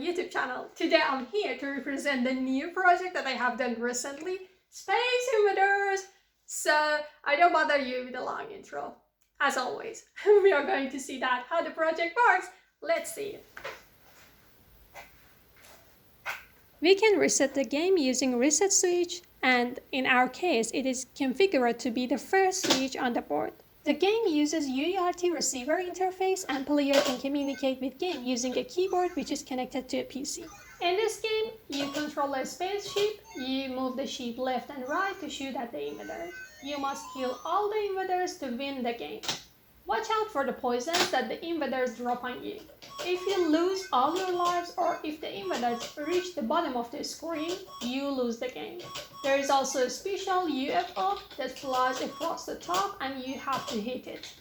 YouTube channel. Today I'm here to represent the new project that I have done recently, Space Invaders. So I don't bother you with a long intro. As always, we are going to see that how the project works. Let's see it. We can reset the game using reset switch, and in our case it is configured to be the first switch on the board. The game uses UART receiver interface, and player can communicate with game using a keyboard which is connected to a PC. In this game, you control a spaceship, you move the ship left and right to shoot at the invaders. You must kill all the invaders to win the game. Watch out for the poisons that the invaders drop on you. If you lose all your lives or if the invaders reach the bottom of the screen, you lose the game. There is also a special UFO that flies across the top and you have to hit it.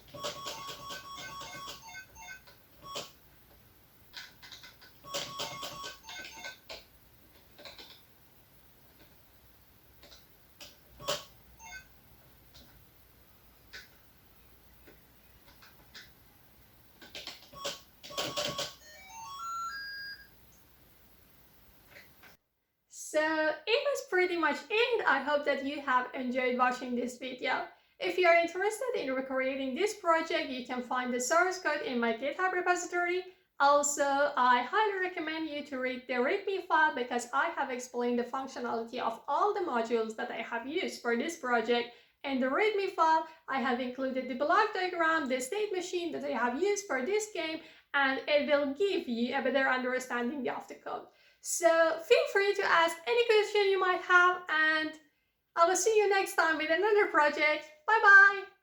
So it was pretty much it. I hope that you have enjoyed watching this video. If you are interested in recreating this project, you can find the source code in my GitHub repository. Also, I highly recommend you to read the README file because I have explained the functionality of all the modules that I have used for this project. In the README file, I have included the block diagram, the state machine that I have used for this game, and it will give you a better understanding of the code. So feel free to ask any question you might have, and I will see you next time with another project. Bye bye!